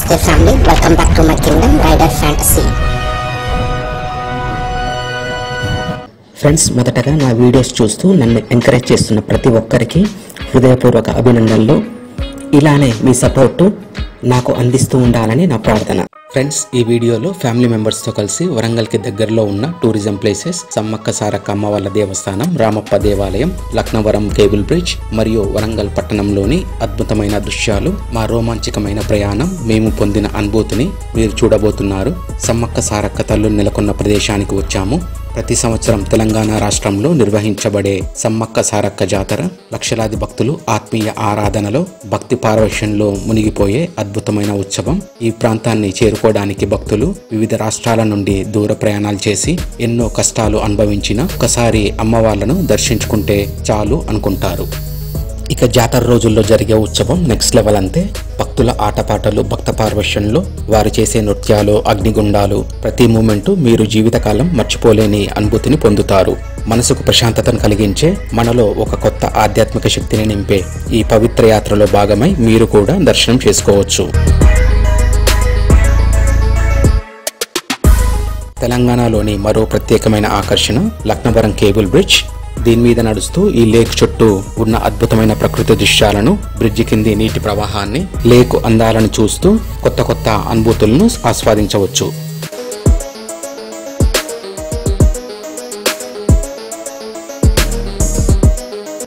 Namaste family, welcome back to my kingdom, Rider Fantasy. Friends, మొదటగా నా videos చూస్తూ నన్ను ఎంకరేజ్ చేస్తున్న ప్రతి ఒక్కరికి హృదయపూర్వక అభినందనలు. ఇలానే మీ సపోర్టు నాకు అందిస్తూ ఉండాలని నా ప్రార్థన. ఫ్రెండ్స్, ఈ వీడియోలో ఫ్యామిలీ మెంబర్స్తో కలిసి వరంగల్కి దగ్గరలో ఉన్న టూరిజం ప్లేసెస్ సమ్మక్క సారక్క అమ్మవార్ల దేవస్థానం, రామప్ప దేవాలయం, లక్నవరం కేబుల్ బ్రిడ్జ్ మరియు వరంగల్ పట్టణంలోని అద్భుతమైన దృశ్యాలు, మా రోమాంచకమైన ప్రయాణం, మేము పొందిన అనుభూతిని మీరు చూడబోతున్నారు. సమ్మక్క సారక్క తల్లులు నెలకొన్న ప్రదేశానికి వచ్చాము. ప్రతి సంవత్సరం తెలంగాణ రాష్ట్రంలో నిర్వహించబడే సమ్మక్క సారక్క జాతర లక్షలాది భక్తులు ఆత్మీయ ఆరాధనలో, భక్తి పారవశ్యంలో మునిగిపోయే అద్భుతమైన ఉత్సవం. ఈ ప్రాంతాన్ని చేరుకోవడానికి భక్తులు వివిధ రాష్ట్రాల నుండి దూర ప్రయాణాలు చేసి ఎన్నో కష్టాలు అనుభవించిన ఒకసారి అమ్మవార్లను దర్శించుకుంటే చాలు అనుకుంటారు. ఇక జాతర రోజుల్లో జరిగే ఉత్సవం నెక్స్ట్ లెవెల్ అంతే. భక్తుల ఆటపాటలు, భక్త పార్వశ్యంలో వారు చేసే నృత్యాలు, అగ్నిగుండాలు, ప్రతి మూమెంటు మీరు జీవితకాలం మర్చిపోలేని అనుభూతిని పొందుతారు. మనసుకు ప్రశాంతతను కలిగించే, మనలో ఒక కొత్త ఆధ్యాత్మిక శక్తిని నింపే ఈ పవిత్ర యాత్రలో భాగమై మీరు కూడా దర్శనం చేసుకోవచ్చు. తెలంగాణలోని మరో ప్రత్యేకమైన ఆకర్షణ లక్నవరం కేబుల్ బ్రిడ్జ్. దీని మీద నడుస్తూ ఈ లేక్ చుట్టూ ఉన్న అద్భుతమైన ప్రకృతి దృశ్యాలను, బ్రిడ్జి కింది నీటి ప్రవాహాన్ని, లేక్ అందాలను చూస్తూ కొత్త కొత్త అనుభూతులను ఆస్వాదించవచ్చు.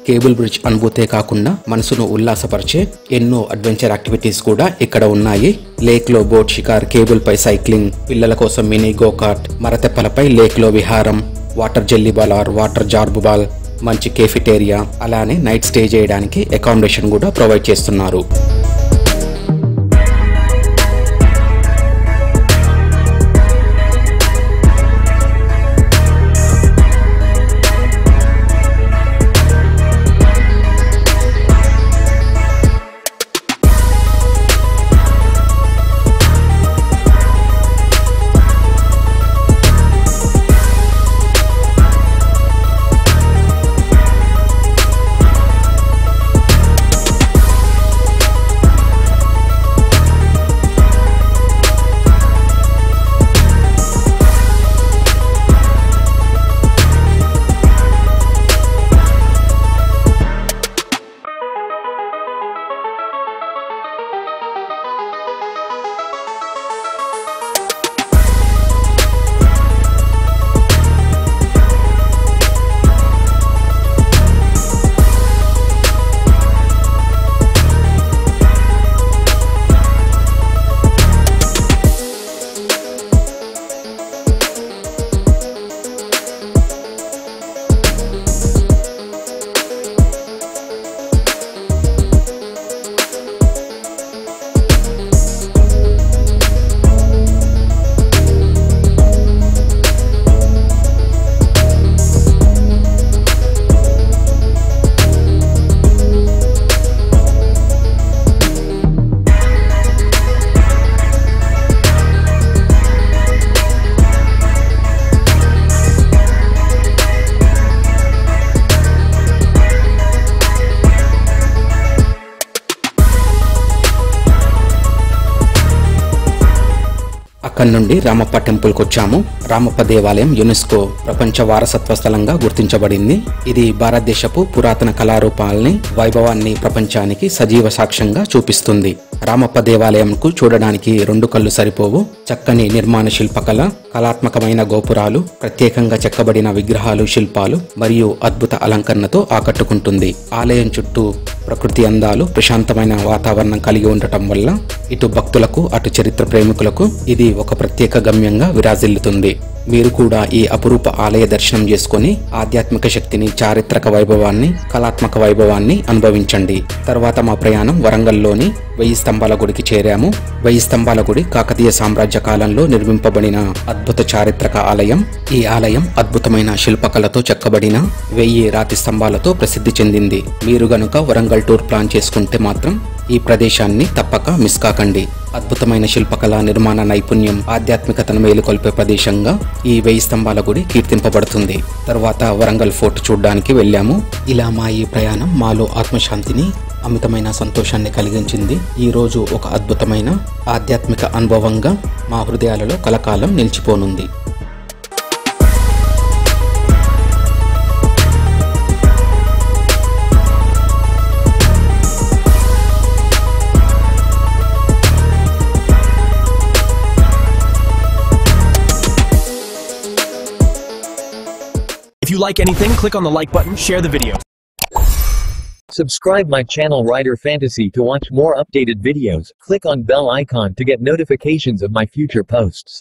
కేబుల్ బ్రిడ్జ్ అనుభూతే కాకుండా మనసును ఉల్లాసపరిచే ఎన్నో అడ్వెంచర్ యాక్టివిటీస్ కూడా ఇక్కడ ఉన్నాయి. లేక్ లో బోట్ షికార్, కేబుల్ పై సైక్లింగ్, పిల్లల కోసం మినీ గోకార్ట్, మరతెప్పలపై లేక్ లో విహారం, water jelly ball or water zorb ball, మంచి కేఫిటేరియా, అలానే నైట్ స్టే చేయడానికి అకామిడేషన్ కూడా ప్రొవైడ్ చేస్తున్నారు. అక్కడి నుండి రామప్ప టెంపుల్కి వచ్చాము. రామప్ప దేవాలయం యునెస్కో ప్రపంచ వారసత్వ స్థలంగా గుర్తించబడింది. ఇది భారతదేశపు పురాతన కళారూపాలని, వైభవాన్ని ప్రపంచానికి సజీవ సాక్ష్యంగా చూపిస్తుంది. రామప్ప దేవాలయంకు చూడడానికి 2 కళ్ళు సరిపోవు. చక్కని నిర్మాణ శిల్పకళ, కళాత్మకమైన గోపురాలు, ప్రత్యేకంగా చెక్కబడిన విగ్రహాలు, శిల్పాలు మరియు అద్భుత అలంకరణతో ఆకట్టుకుంటుంది. ఆలయం చుట్టూ ప్రకృతి అందాలు, ప్రశాంతమైన వాతావరణం కలిగి ఉండటం వల్ల ఇటు భక్తులకు, అటు చరిత్ర ప్రేమికులకు ఇది ఒక ప్రత్యేక గమ్యంగా విరాజిల్లుతుంది. మీరు కూడా ఈ అపురూప ఆలయ దర్శనం చేసుకుని ఆధ్యాత్మిక శక్తిని, చారిత్రక వైభవాన్ని, కళాత్మక వైభవాన్ని అనుభవించండి. తర్వాత మా ప్రయాణం వరంగల్లోని 1000 స్తంభాల గుడికి చేరాము. 1000 స్తంభాల గుడి కాకతీయ సామ్రాజ్య కాలంలో నిర్మింపబడిన అద్భుత చారిత్రక ఆలయం. ఈ ఆలయం అద్భుతమైన శిల్పకళతో చెక్కబడిన 1000 రాతి స్తంభాలతో ప్రసిద్ధి చెందింది. మీరు గనుక వరంగల్ టూర్ ప్లాన్ చేసుకుంటే మాత్రం ఈ ప్రదేశాన్ని తప్పక మిస్ కాకండి. అద్భుతమైన శిల్పకళా నిర్మాణ నైపుణ్యం, ఆధ్యాత్మికతను మేలుకొల్పే ప్రదేశంగా ఈ 1000 స్తంభాల గుడి కీర్తింపబడుతుంది. తర్వాత వరంగల్ ఫోర్ట్ చూడ్డానికి వెళ్ళాము. ఇలా మా ఈ ప్రయాణం మాలో ఆత్మశాంతిని, అమితమైన సంతోషాన్ని కలిగించింది. ఈ రోజు ఒక అద్భుతమైన ఆధ్యాత్మిక అనుభవంగా మా హృదయాలలో కలకాలం నిలిచిపోనుంది. If you like anything, click on the like button, share the video. Subscribe my channel Rider Fantasy to watch more updated videos. Click on bell icon to get notifications of my future posts.